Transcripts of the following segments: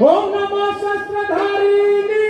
ओम नमः शस्त्रधारिणी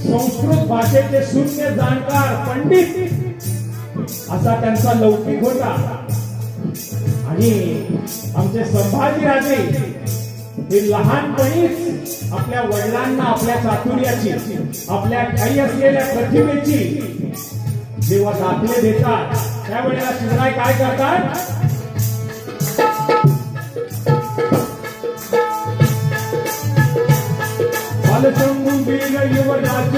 संस्कृत भाषेचे शून्य जाणकार पंडित असा त्यांचा लौकिक होता। आणि आमचे संभाजी राजे हे लहानपणीच आपल्या वडिलांना आपल्या चातुर्याची आपल्या काही असलेल्या प्रतिभेची जेव्हा दाखले देतात त्यावेळेला शिवराय काय करतात, युवराज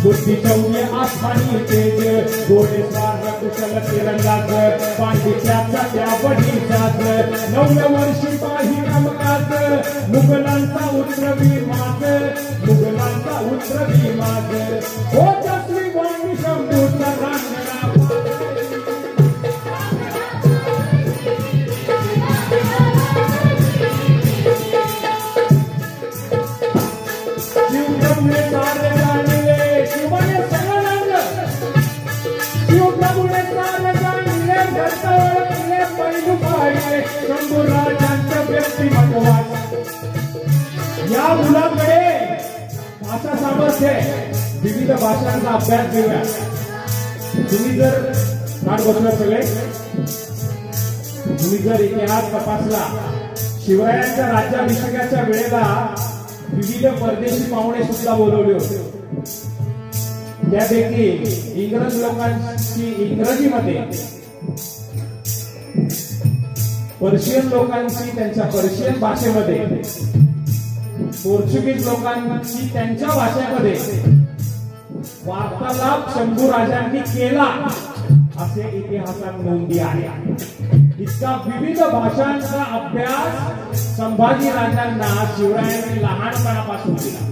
बुद्धि शौर्य आसमानी तेज गोडे स्वार कुशल तिरंदाज पांडित्याचा त्या बढीचाच 9व्या वर्षी पाही नमकाच मुघलांचा उत्रवी माज मुघलांचा उत्रवी माज हो जसवी वाणी शंभूचा रांगणा या मुलांकडे भाषा सामर्थ्य विविध भाषांचा अभ्यास घेऊया। तुम्ही जर नाट बसला सगळे तुम्ही जर इतिहास तपासला शिवरायांच्या राज्याभिषेकाच्या वेळेला विविध परदेशी पाहुणे सुद्धा बोलवले होते। त्यापैकी इंग्रज लोकांची इंग्रजीमध्ये, पर्शियन लोकांची त्यांच्या पर्शियन भाषेमध्ये, पोर्चुगीज लोकांची त्यांच्या भाषेमध्ये वार्तालाप शंभू राजांनी केला असे इतिहासात नोंदी आहे। इतका विविध भाषांचा अभ्यास संभाजी राजांना शिवरायांनी लहानपणापासून केला।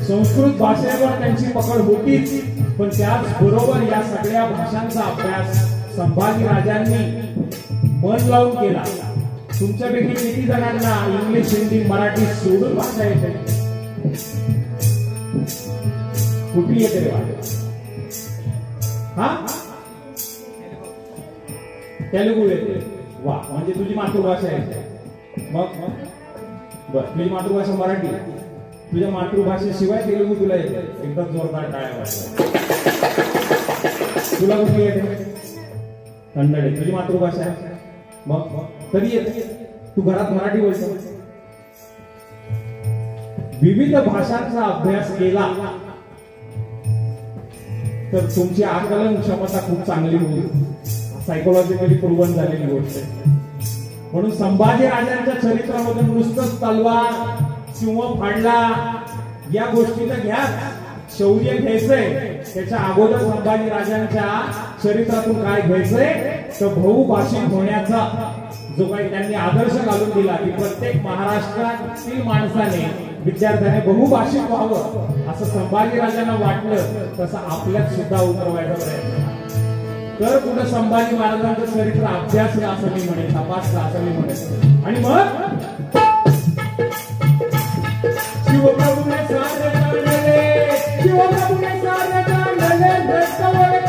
संस्कृत भाषेवर त्यांची पकड होतीच, पण त्याचबरोबर या सगळ्या भाषांचा अभ्यास संभाजी राजांनी मन लावून केला. तुमच्यापैकी किती जणांना इंग्लिश, हिंदी, मराठी सोडून भाषा येते? कुठली येते रे? हा, तेलुगू येते. वा, म्हणजे तुझी मातृभाषा आहे. मग बर, तुझी मातृभाषा मराठी, तुझ्या मातृभाषेशिवाय तेलुगू तुला येते? एकदम जोरदार टाळ्या वाजवा. तुला कुठली येते? कन्नड. तुझी मातृभाषा आहे. मग कधी येते? तू घरात मराठी बोलतो. विविध भाषांचा अभ्यास केला तर तुमची आकलन क्षमता खूप चांगली होईल. सायकोलॉजिकली प्रूव्हन झालेली गोष्ट आहे. म्हणून संभाजी राजांच्या चरित्रामध्ये नुसतंच तलवार, सिंह फाडला या गोष्टी तर घ्या, शौर्य घ्यायचंय. त्याच्या अगोदर संभाजी राजांच्या चरित्रातून काय घ्यायचंय तर बहुभाषिक होण्याचा जो काही त्यांनी आदर्श घालून दिला की प्रत्येक महाराष्ट्रातील माणसाने, विद्यार्थ्याने बहुभाषिक व्हावं असं संभाजी राजांना वाटलं. तसं आपल्यात सुद्धा उतरवायचा प्रयत्न तर पुढे संभाजी महाराजांचं चरित्र अभ्यासलं असं मी म्हणेन, तपासलं असं मी म्हणेन. आणि मग शिवप्रभूने सारे जाणले, शिवप्रभूने सारे जाणले, दत्तवडे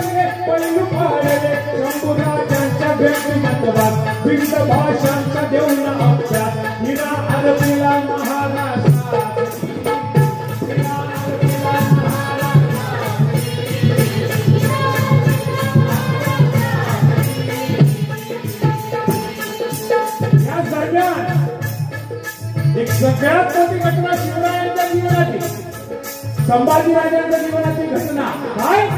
पैलू पाडले, शंभूराजांच्या व्यक्तिमत्वात विविध भाषांचा देऊन अभ्यास, हिरा अरबीला महाराष्ट्रात, हिरा अरबीला या दरम्यान एक सगळ्यात मोठी घटना शिवरायांच्या जीवनातील, संभाजी राजांच्या जीवनातील घटना काय?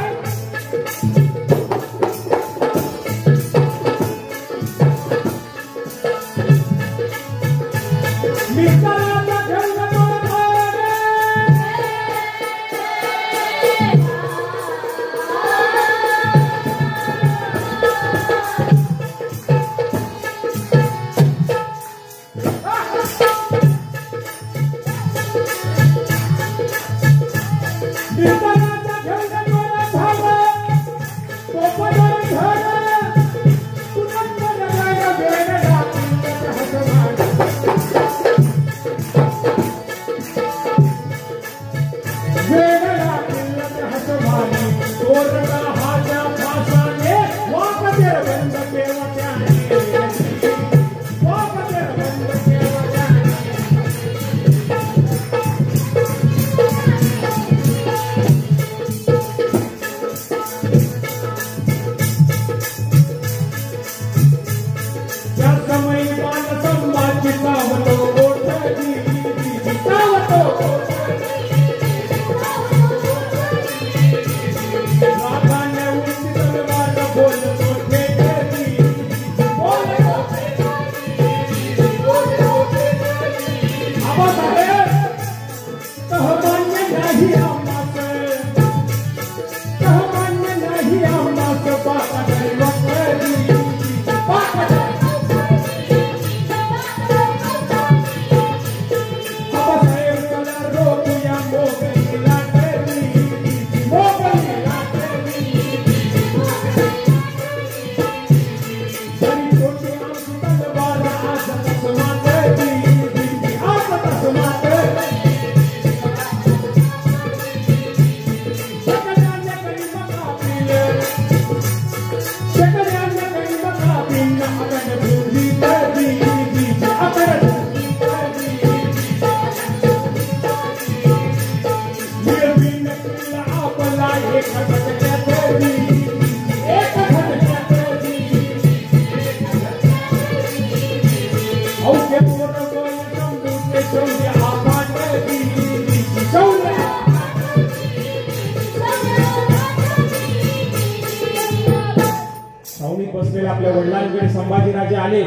आपल्या वडिलांकडे संभाजीराजे आले.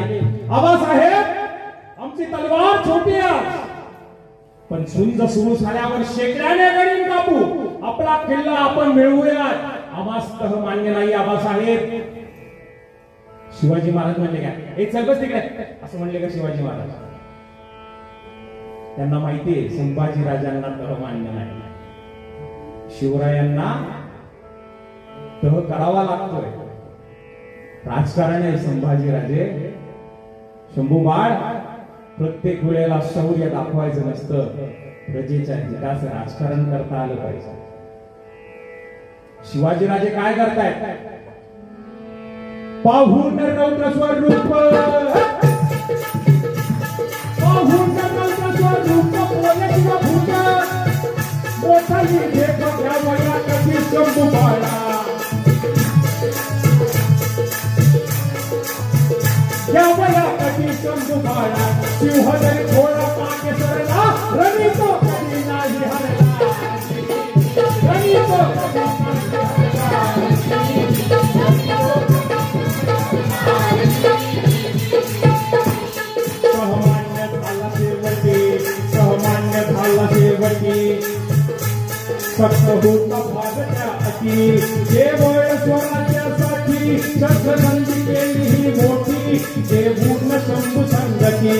आबासाहेब आमची तलवार छोटी आहे पण झुंज सुरू झाल्यावर शेकड्याने गडीन कापू, आपला किल्ला आपण मिळवूयात. आम्हास तह मान्य नाही आबासाहेब. शिवाजी महाराज म्हणले काय एक चल बस तिकडे असं म्हणले का शिवाजी महाराज? त्यांना माहितीये संभाजी राजांना तह मान्य नाही. शिवरायांना तह करावा लागतोय. राजकारण आहे संभाजीराजे. शंभू बाळ, प्रत्येक वेळेला शौर्य दाखवायचं नसतं. प्रजेच्या हिताचं राजकारण करता आलं पाहिजे. शिवाजीराजे काय करतायत? पाहून रौद्र स्वरूप, पाहून रौद्र स्वरूप बोले शिवभूत, मोठाली देख घ्यावया कधी शंभू बाळा, घ्यावया कधी शंभू बाळा. सिंहदरी घोडा पाके सरला, रवी तो कधी नाही हरला, रवी तो कधी सक्त होता भागत्या अटी, केवळ स्वराज्यासाठी शस्त्रसंधी केली ही मोठी, देवून शंभू संगती.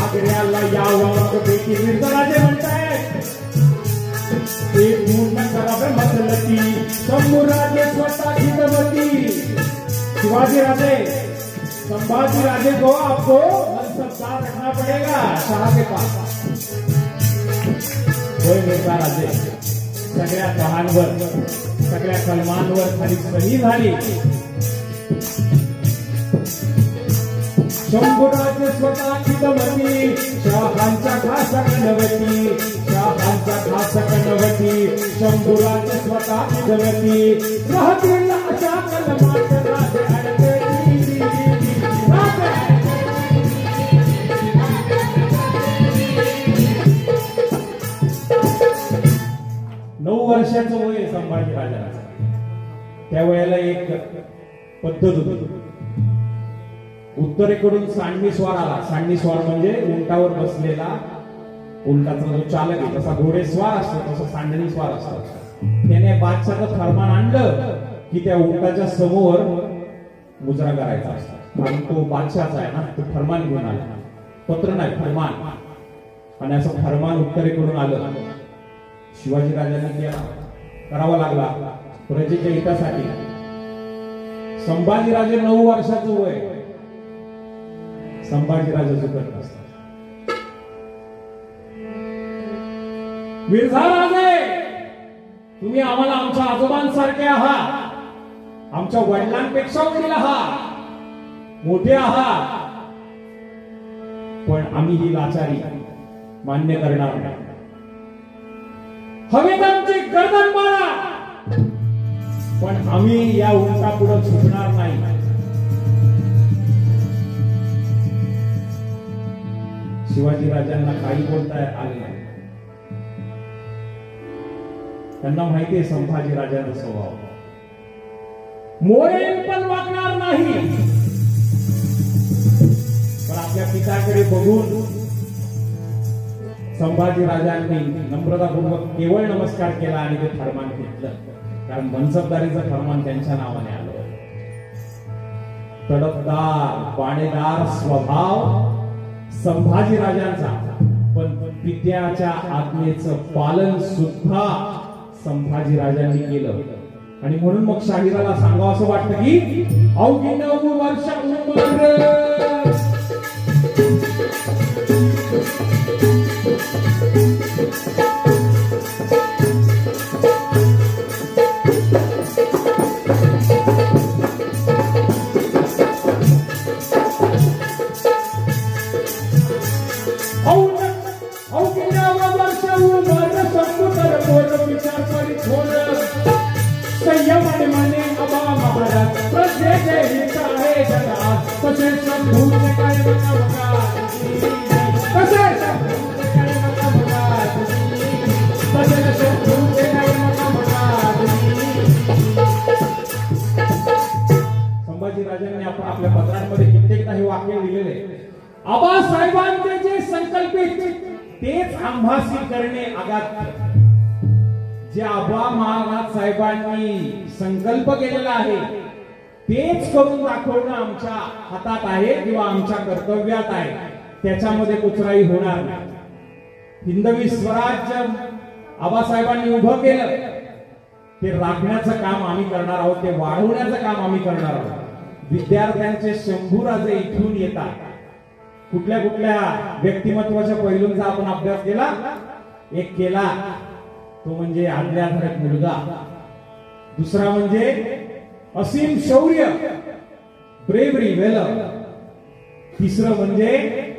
आग्र्याला यावं बेटी मिर्झराजे म्हणतायत, ते पूर्ण करावे मसलती. शंभूराजे स्वतः हितवती. शिवाजीराजे, संभाजीराजे को आपको मनसबदार रखना पड़ेगा शाह के पास. होय मिर्झराजे, सगळ्या तहांवर, सगळ्या कलमांवर खाली सही झाली. शंभूराजे स्वतः हितवती, शाहांच्या खास कणवती, शाहांच्या खास कणवती. शंभूराजे स्वतः हितवती, राहतील अशा कलमात राजे अडकली. 9 वर्षाचं वय संभाजी राजाचं. त्यावेळेला एक पद्धत होती. उत्तरेकडून सांडणी स्वार आला. सांडणी स्वार म्हणजे उंटावर बसलेला, उंटाचा जो चालक आहे तसा घोडेस्वार असतो, तसा सांडणी स्वार असतो. त्याने बादशाहचं फरमान आणलं की त्या उंटाच्या समोर मुजरा करायचा असतो. कारण तो बादशाहचा आहे ना, तो फरमान घेऊन आला. पत्र नाही, फरमान. आणि असं फरमान उत्तरेकडून आलं. शिवाजी राजांनी करावा लागला प्रजेच्या हितासाठी. संभाजीराजे 9 वर्षाचं वय. संभाजीराजे चुकत नसतात. मिर्झा राजे, तुम्ही आम्हाला आमच्या आजोबांसारखे आहात, आमच्या वडिलांपेक्षा वडील आहात, मोठे आहात, पण आम्ही ही लाचारी मान्य करणार नाही. हवेत आमची गर्दन मारा, पण आम्ही या उंटा पुढे झुकणार नाही. शिवाजी राजांना काही बोलता आले नाही. त्यांना माहिती आहे संभाजी राजांचा स्वभाव. मोरेल पण वागणार नाही. पण आपल्या पित्याकडे बघून संभाजी राजांनी नम्रतापूर्वक केवळ नमस्कार केला आणि ते फरमान घेतलं. कारण मनसबदारीचं फरमान त्यांच्या नावाने आलं. तडफदार, बाणेदार स्वभाव संभाजी राजांचा, पण पित्याच्या आज्ञेचं पालन सुद्धा संभाजी राजांनी केलं. आणि म्हणून मग शाहिराला सांगावं असं वाटतं की अवघी 9 वर्ष उमर, संभाजीराजांनी आपण आपल्या पत्रांमध्ये कित्येकदा हे वाक्य लिहिलेले. आबासाहेबांचे जे संकल्पित तेच आम्हासी करणे अगाध्य. जे आबा महाराज साहेबांनी संकल्प केलेला आहे तेच करून दाखवणं आमच्या हातात आहे किंवा आमच्या कर्तव्यात आहे. त्याच्यामध्ये कुचराई होणार नाही. हिंदवी स्वराज्य आबासाहेबांनी उभं केलं ते राखण्याचं काम आम्ही करणार आहोत, ते वाढवण्याचं काम आम्ही करणार आहोत. विद्यार्थ्यांचे 100 राजे इथून येतात. कुठल्या कुठल्या व्यक्तिमत्वाच्या पैलूंचा आपण अभ्यास केला. एक केला तो म्हणजे आदल्याचा एक मुलगा, दुसरा म्हणजे असीम शौर्य, ब्रेवरी, वेलर, तिसरं म्हणजे